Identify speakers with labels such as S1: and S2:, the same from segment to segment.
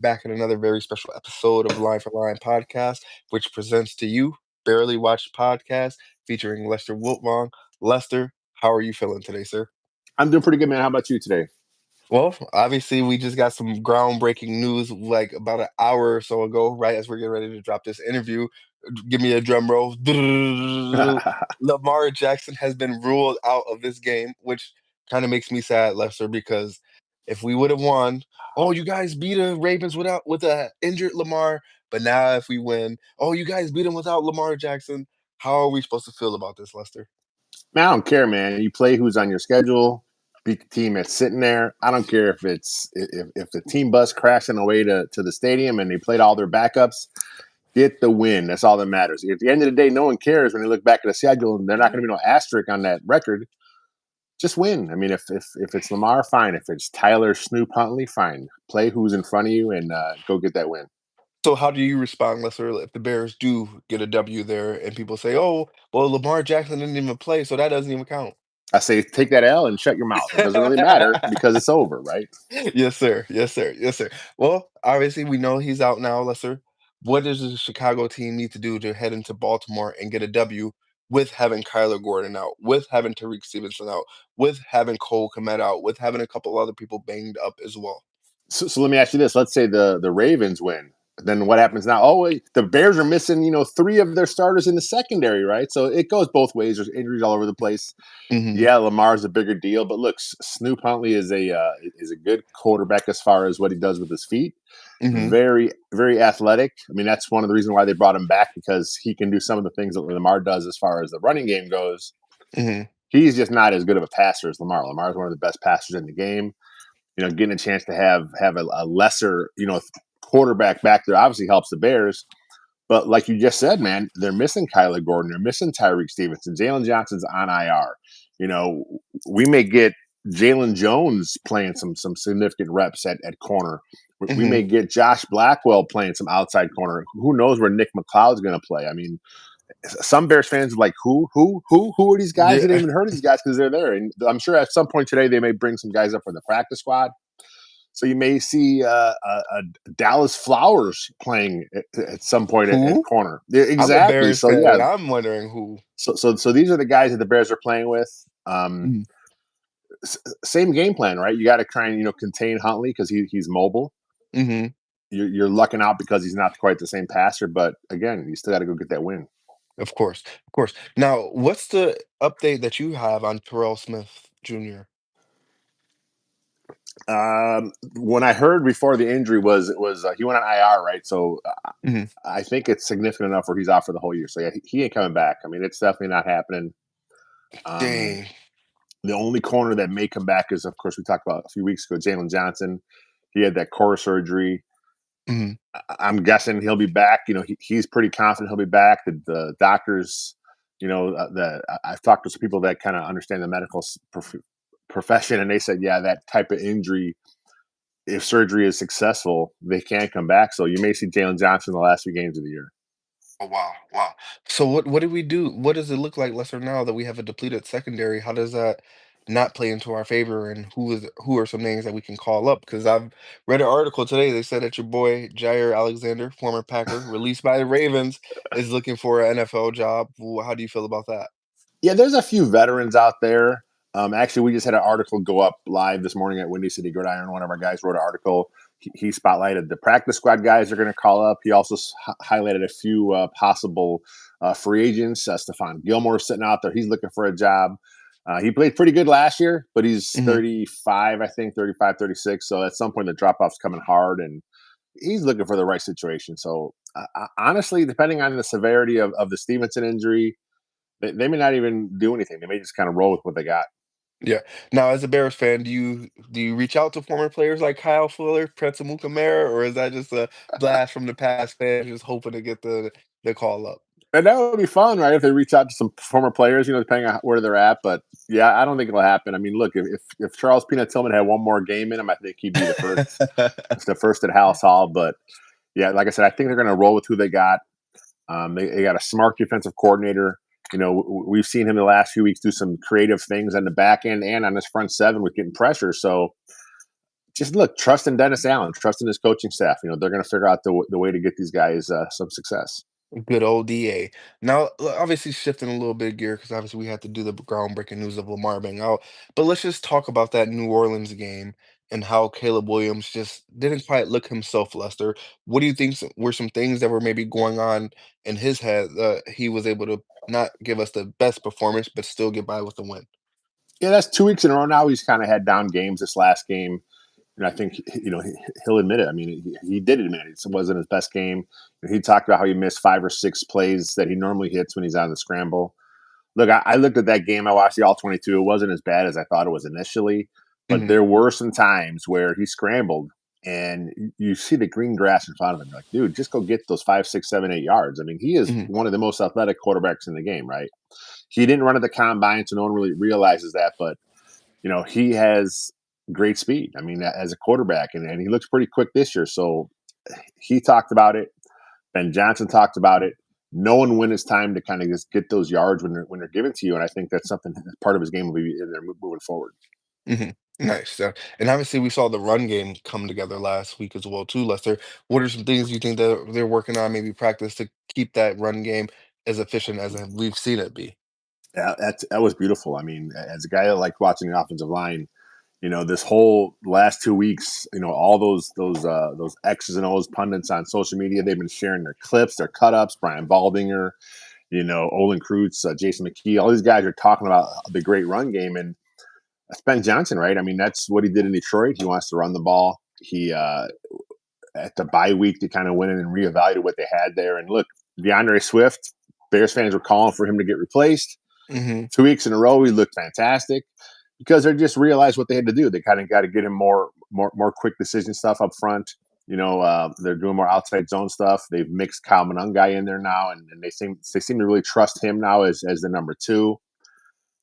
S1: back in another very special episode of Line for Line podcast, which presents to you Barely Watched Podcast featuring Lester Wiltfong. Lester, how are you feeling today, sir?
S2: I'm doing pretty good, man. How about you today?
S1: Well, obviously, we just got some groundbreaking news like about an hour or so ago, right as we're getting ready to drop this interview. Give me a drum roll. Lamar Jackson has been ruled out of this game, which kind of makes me sad, Lester, because if we would have won, oh, you guys beat the Ravens without with a injured Lamar, but now if we win, oh, you guys beat him without Lamar Jackson. How are we supposed to feel about this, Lester?
S2: Man, I don't care, man. You play who's on your schedule, beat the team that's sitting there. I don't care if the team bus crashed on the way to the stadium and they played all their backups. Get the win. That's all that matters. At the end of the day, no one cares when they look back at the schedule and they're not going to be no asterisk on that record. Just win. I mean, if it's Lamar, fine. If it's Tyler Snoop Huntley, fine. Play who's in front of you and go get that win.
S1: So how do you respond, Lester, if the Bears do get a W there and people say, "Oh, well, Lamar Jackson didn't even play, so that doesn't even count."
S2: I say take that L and shut your mouth. It doesn't really matter because it's over, right?
S1: Yes, sir. Yes, sir. Yes, sir. Well, obviously, we know he's out now, Lester. What does the Chicago team need to do to head into Baltimore and get a W with having Kyler Gordon out, with having Tariq Stevenson out, with having Cole Kmet out, with having a couple other people banged up as well?
S2: So let me ask you this. Let's say the Ravens win. Then what happens now? Oh, wait, the Bears are missing, three of their starters in the secondary, right? So it goes both ways. There's injuries all over the place.
S1: Hmm.
S2: Yeah, Lamar's a bigger deal, but look, Snoop Huntley is a good quarterback as far as what he does with his feet.
S1: Hmm.
S2: Very, very athletic. I mean, that's one of the reasons why they brought him back because he can do some of the things that Lamar does as far as the running game goes.
S1: Hmm.
S2: He's just not as good of a passer as Lamar. Lamar is one of the best passers in the game. Getting a chance to have a lesser, quarterback back there obviously helps the Bears. But like you just said, man, they're missing Kyler Gordon. They're missing Tyreek Stevenson. Jalen Johnson's on IR. You know, we may get Jalen Jones playing some significant reps at corner. We
S1: Hmm.
S2: may get Josh Blackwell playing some outside corner. Who knows where Nick McLeod's going to play? I mean, some Bears fans are like, who are these guys? They
S1: Yeah.
S2: didn't even heard of these guys because they're there. And I'm sure at some point today they may bring some guys up from the practice squad. So you may see Dallas Flowers playing at some point at
S1: Who?
S2: corner. Yeah,
S1: I'm a
S2: exactly.
S1: Bears
S2: So
S1: fan,
S2: yeah.
S1: and I'm wondering who.
S2: So these are the guys that the Bears are playing with.
S1: Mhm.
S2: Same game plan, right? You got to try and contain Huntley because he's mobile.
S1: Mhm.
S2: You're lucking out because he's not quite the same passer, but again, you still got to go get that win.
S1: Of course, of course. Now, what's the update that you have on Terrell Smith Jr.?
S2: When I heard before the injury was he went on IR, right? So
S1: Mhm.
S2: I think it's significant enough where he's out for the whole year. So yeah, he ain't coming back. I mean, it's definitely not happening. Um,
S1: Dang.
S2: the only corner that may come back is, of course, we talked about a few weeks ago, Jalen Johnson. He had that core surgery.
S1: Mhm.
S2: I'm guessing he'll be back. He's pretty confident he'll be back. The doctors, I've talked to some people that kind of understand the medical profession, and they said, yeah, that type of injury, if surgery is successful, they can come back. So you may see Jalen Johnson in the last few games of the year.
S1: Oh, wow, wow. So what do we do? What does it look like, Lester, now that we have a depleted secondary? How does that not play into our favor? And who are some names that we can call up? Because I've read an article today. They said that your boy Jair Alexander, former Packer, released by the Ravens, is looking for an NFL job. How do you feel about that?
S2: Yeah, there's a few veterans out there. Actually, we just had an article go up live this morning at Windy City Gridiron. One of our guys wrote an article. He spotlighted the practice squad guys they're going to call up. He also highlighted a few possible free agents. Stephon Gilmore's sitting out there. He's looking for a job. He played pretty good last year, but he's
S1: Hmm.
S2: 35, I think, 35, 36. So at some point, the drop off's coming hard, and he's looking for the right situation. So honestly, depending on the severity of the Stevenson injury, they may not even do anything. They may just kind of roll with what they got.
S1: Yeah. Now, as a Bears fan, do you reach out to former players like Kyle Fuller, Pretzel Mukamara, or is that just a blast from the past fan just hoping to get the call up?
S2: And that would be fun, right? If they reach out to some former players, depending on where they're at. But yeah, I don't think it'll happen. I mean, look, if Charles Peanut Tillman had one more game in him, I think he'd be the first at House Hall. But yeah, like I said, I think they're going to roll with who they got. They got a smart defensive coordinator. We've seen him the last few weeks do some creative things on the back end and on his front seven with getting pressure. So just look, trust in Dennis Allen, trust in his coaching staff. They're going to figure out the way to get these guys some success.
S1: Good old DA. Now, obviously shifting a little bit of gear because obviously we had to do the groundbreaking news of Lamar being out. But let's just talk about that New Orleans game and how Caleb Williams just didn't quite look himself, Lester. What do you think were some things that were maybe going on in his head that he was able to not give us the best performance, but still get by with the win?
S2: Yeah, that's 2 weeks in a row now. He's kind of had down games. This last game, and I think he'll admit it. I mean, he did admit it. It wasn't his best game. He talked about how he missed 5 or 6 plays that he normally hits when he's on the scramble. Look, I looked at that game. I watched the all 22. It wasn't as bad as I thought it was initially, but
S1: Hmm.
S2: there were some times where he scrambled and you see the green grass in front of him. You're like, dude, just go get those 5, 6, 7, 8 yards. I mean, he is
S1: Hmm.
S2: one of the most athletic quarterbacks in the game, right? He didn't run at the combine, so no one really realizes that, but he has great speed. I mean, as a quarterback, and he looks pretty quick this year. So he talked about it. Ben Johnson talked about it. No one when it's time to kind of just get those yards when they're given to you, and I think that's something part of his game will be in there moving forward.
S1: Hmm. Nice. And obviously we saw the run game come together last week as well too, Lester. What are some things you think that they're working on, maybe practice to keep that run game as efficient as we've seen it be?
S2: Yeah, that was beautiful. I mean, as a guy that liked watching the offensive line, this whole last 2 weeks, all those X's and O's pundits on social media, they've been sharing their clips, their cut ups. Brian Baldinger, Olin Kreutz, Jason McKee, all these guys are talking about the great run game, and that's Ben Johnson, right? I mean, that's what he did in Detroit. He wants to run the ball. He at the bye week they kind of went in and reevaluated what they had there. And look, DeAndre Swift, Bears fans were calling for him to get replaced.
S1: Hmm.
S2: 2 weeks in a row, he looked fantastic because they just realized what they had to do. They kind of got to get him more quick decision stuff up front. They're doing more outside zone stuff. They've mixed Kyle Monangai in there now, and they seem to really trust him now as the number two.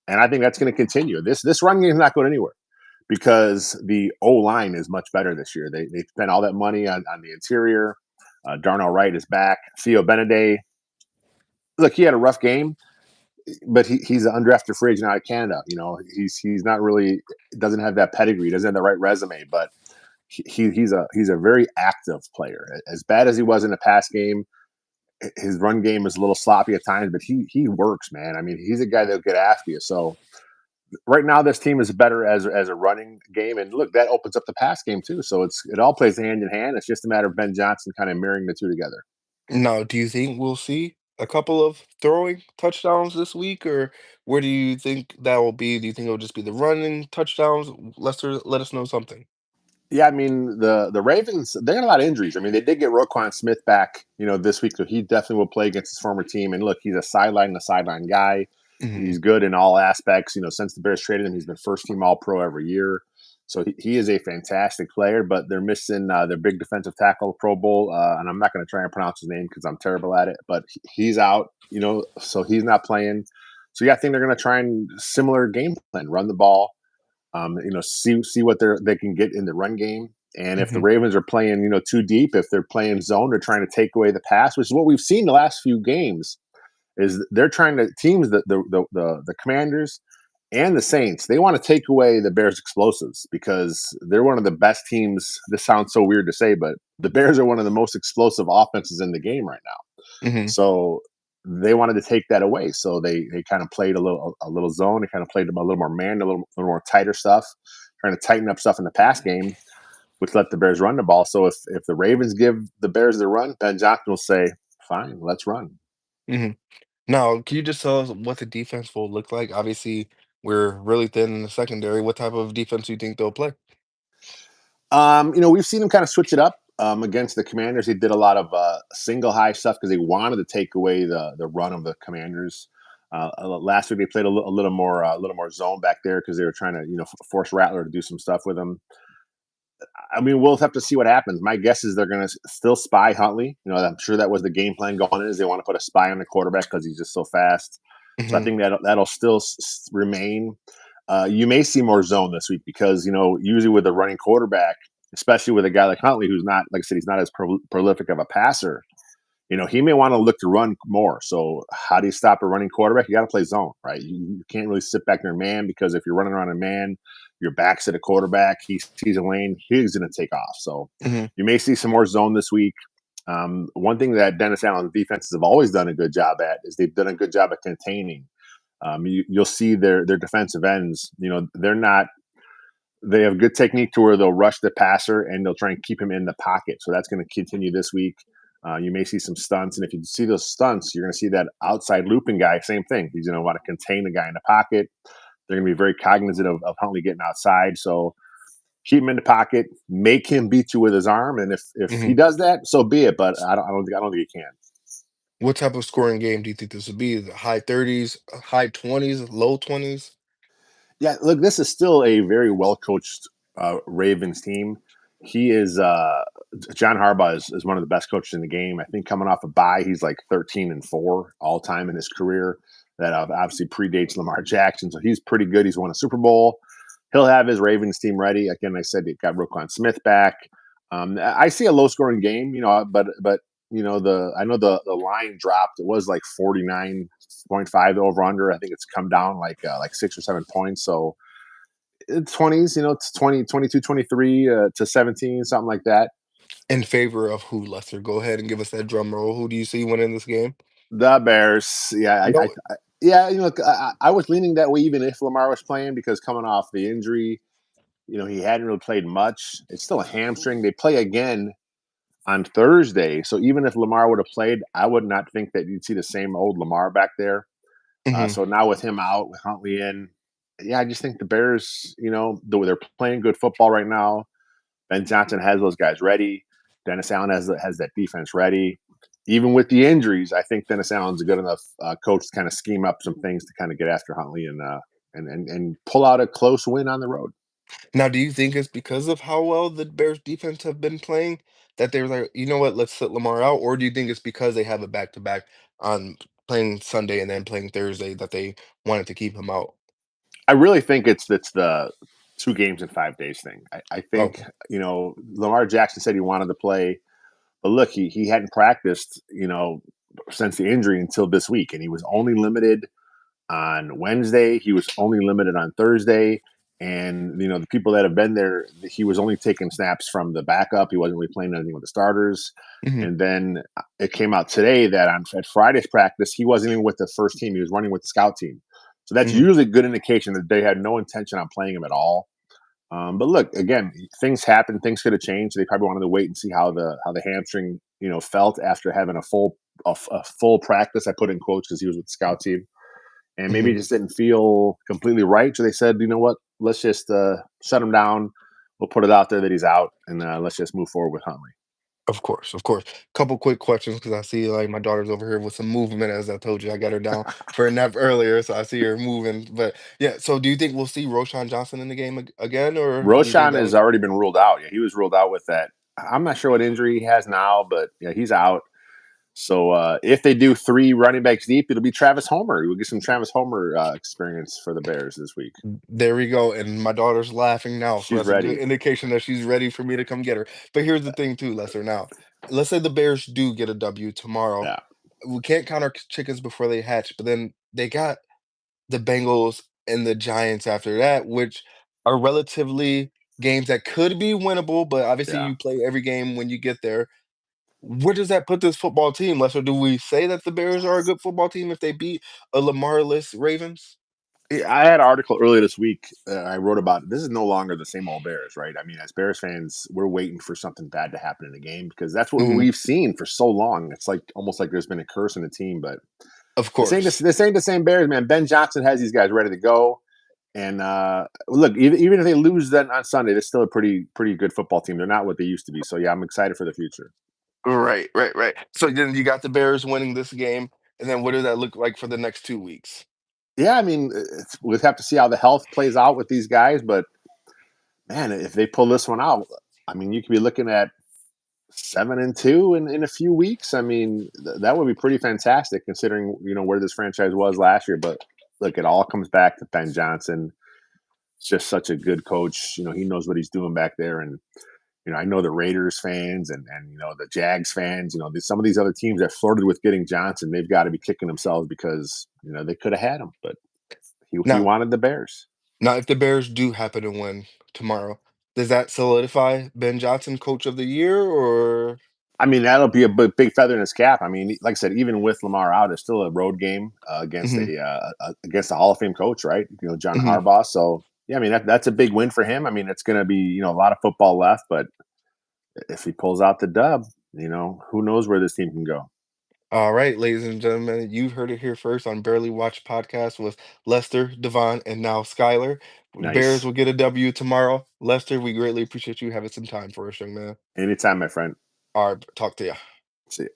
S2: And I think that's going to continue. This run game is not going anywhere because the O line is much better this year. They spent all that money on the interior. Darnell Wright is back. Theo Beneday, look, he had a rough game, but he's an undrafted free agent out of Canada. He's not really doesn't have that pedigree, doesn't have the right resume, but he's a very active player. As bad as he was in the pass game, his run game is a little sloppy at times, but he works, man. I mean, he's a guy that'll get after you. So right now, this team is better as a running game, and look, that opens up the pass game too. So it all plays hand in hand. It's just a matter of Ben Johnson kind of mirroring the two together.
S1: Now, do you think we'll see a couple of throwing touchdowns this week, or where do you think that will be? Do you think it'll just be the running touchdowns? Lester, let us know something.
S2: Yeah, I mean the Ravens, they got a lot of injuries. I mean, they did get Roquan Smith back, this week, so he definitely will play against his former team. And look, he's a sideline guy.
S1: Hmm.
S2: He's good in all aspects. Since the Bears traded him, he's been first team All Pro every year. So he is a fantastic player. But they're missing their big defensive tackle, Pro Bowl, and I'm not going to try and pronounce his name because I'm terrible at it. But he's out, so he's not playing. So yeah, I think they're going to try and similar game plan, run the ball, see what they can get in the run game. And if the
S1: Hmm.
S2: Ravens are playing, too deep, if they're playing zone, they're trying to take away the pass, which is what we've seen the last few games. Is they're trying to teams the Commanders and the Saints. They want to take away the Bears' explosives because they're one of the best teams. This sounds so weird to say, but the Bears are one of the most explosive offenses in the game right now.
S1: Hmm.
S2: So they wanted to take that away. So they kind of played a little zone. They kind of played them a little more man, a little more tighter stuff, trying to tighten up stuff in the pass game, which let the Bears run the ball. So if the Ravens give the Bears the run, Ben Johnson will say, "Fine, let's run."
S1: Hmm. Now, can you just tell us what the defense will look like? Obviously, we're really thin in the secondary. What type of defense do you think they'll play?
S2: We've seen them kind of switch it up against the Commanders. They did a lot of single high stuff because they wanted to take away the run of the Commanders. Last week they played a little more zone back there because they were trying to force Rattler to do some stuff with them. I mean, we'll have to see what happens. My guess is they're going to still spy Huntley. I'm sure that was the game plan going in. Is they want to put a spy on the quarterback because he's just so fast. So I
S1: Hmm.
S2: think that'll still remain. You may see more zone this week because usually with a running quarterback, especially with a guy like Huntley, who's not, like I said, he's not as prolific of a passer. He may want to look to run more. So how do you stop a running quarterback? You got to play zone, right? You can't really sit back there man because if you're running around a man, your back's at a quarterback, he sees a lane, he's going to take off. So
S1: Mhm,
S2: you may see some more zone this week. One thing that Dennis Allen's defenses have always done a good job at is they've done a good job at containing. You'll see their defensive ends. They're not. They have good technique to where they'll rush the passer and they'll try and keep him in the pocket. So that's going to continue this week. You may see some stunts, and if you see those stunts, you're going to see that outside looping guy. Same thing. He's going to want to contain the guy in the pocket. They're going to be very cognizant of Huntley getting outside. So keep him in the pocket, make him beat you with his arm, and if he
S1: mhm.
S2: does that, so be it. But I don't think he can.
S1: What type of scoring game do you think this would be? The high 30s, high 20s, low 20s?
S2: Yeah, look, this is still a very well coached Ravens team. He is John Harbaugh is one of the best coaches in the game. I think coming off a bye, he's like 13-4 all time in his career. That obviously predates Lamar Jackson, so he's pretty good. He's won a Super Bowl. He'll have his Ravens team ready. Again, I said he got Roquan Smith back. I see a low scoring game, but the I know the line dropped. It was like 49.5 over under. I think it's come down like 6 or 7 points. So it's 20s, it's 20, 22, 23 to 17, something like that.
S1: In favor of who, Lester? Go ahead and give us that drum roll. Who do you see winning this game?
S2: The Bears, yeah,
S1: No.
S2: yeah, I was leaning that way even if Lamar was playing because coming off the injury, he hadn't really played much. It's still a hamstring. They play again on Thursday, so even if Lamar would have played, I would not think that you'd see the same old Lamar back there.
S1: Mhm,
S2: So now with him out, with Huntley in, yeah, I just think the Bears, they're playing good football right now. Ben Johnson has those guys ready. Dennis Allen has that defense ready. Even with the injuries, I think Dennis Allen's a good enough coach to kind of scheme up some things to kind of get after Huntley and pull out a close win on the road.
S1: now, do you think it's because of how well the Bears defense have been playing that they were like, "You know what? Let's sit Lamar out," or do you think it's because they have a back-to-back on playing Sunday and then playing Thursday that they wanted to keep him out?
S2: I really think it's the 2 games in 5 days thing. I think
S1: Okay.
S2: Lamar Jackson said he wanted to play, but look, he hadn't practiced since the injury until this week, and he was only limited on Wednesday. He was only limited on Thursday. And the people that have been there, he was only taking snaps from the backup. He wasn't really playing anything with the starters.
S1: Mhm,
S2: And then it came out today that at Friday's practice, he wasn't even with the first team. He was running with the scout team. So that's
S1: mhm,
S2: usually a good indication that they had no intention on playing him at all. But look, again, things happen. Things could have changed. They probably wanted to wait and see how the hamstring felt after having a full practice. I put in quotes because he was with the scout team and maybe
S1: mhm.
S2: it just didn't feel completely right. So they said, you know what, let's just shut him down. We'll put it out there that he's out, and let's just move forward with Huntley.
S1: Of course, of course. Couple quick questions because I see like my daughter's over here with some movement. As I told you, I got her down for a nap earlier, so I see her moving. But yeah, so do you think we'll see Roshan Johnson in the game again, or do you think
S2: Roshan
S1: that
S2: has
S1: was
S2: already been ruled out. Yeah, he was ruled out with that. I'm not sure what injury he has now, but yeah, he's out. So if they do 3 running backs deep, it'll be Travis Homer. We'll get some Travis Homer experience for the Bears this week.
S1: there we go? And my daughter's laughing now, so
S2: She's
S1: that's a good
S2: ready.
S1: indication that she's ready for me to come get her. But here's the thing, too, Lester. Now, let's say the Bears do get a W tomorrow.
S2: Yeah,
S1: We can't count our chickens before they hatch, but then they got the Bengals and the Giants after that, which are relatively games that could be winnable, but obviously
S2: yeah.
S1: you play every game when you get there. Where does that put this football team, Lester? Do we say that the Bears are a good football team if they beat a Lamar-less Ravens?
S2: Yeah, I had an article earlier this week. I wrote about it. This is no longer the same old Bears, right? I mean, as Bears fans, we're waiting for something bad to happen in the game because that's what
S1: Mhm.
S2: we've seen for so long. It's like almost like there's been a curse in the team. But
S1: Of
S2: this ain't
S1: course.
S2: this ain't the same Bears, man. Ben Johnson has these guys ready to go. And look, even if they lose that on Sunday, they're still a pretty good football team. They're not what they used to be. So yeah, I'm excited for the future.
S1: Right, right, right. So then you got the Bears winning this game, and then what does that look like for the next 2 weeks?
S2: Yeah, I mean, we'll have to see how the health plays out with these guys. But man, if they pull this one out, I mean, you could be looking at 7-2 in a few weeks. I mean, that would be pretty fantastic considering where this franchise was last year. But look, it all comes back to Ben Johnson. It's just such a good coach. He knows what he's doing back there, and I know the Raiders fans and the Jags fans. Some of these other teams that flirted with getting Johnson, they've got to be kicking themselves because they could have had him, but he
S1: Now,
S2: wanted the Bears.
S1: Now, if the Bears do happen to win tomorrow, does that solidify Ben Johnson Coach of the Year or?
S2: I mean, that'll be a big feather in his cap. I mean, like I said, even with Lamar out, it's still a road game
S1: Mhm,
S2: against a Hall of Fame coach, right? You know, John
S1: mhm.
S2: Harbaugh. So yeah, I mean that's a big win for him. I mean, it's going to be a lot of football left, but if he pulls out the dub, who knows where this team can go.
S1: All right, ladies and gentlemen, you've heard it here first on Barely Watch Podcast with Lester, Devon, and now Skylar. Bears
S2: Nice.
S1: will get a W tomorrow. Lester, we greatly appreciate you having some time for us, young man.
S2: Anytime, my friend.
S1: All right, talk to you.
S2: See ya.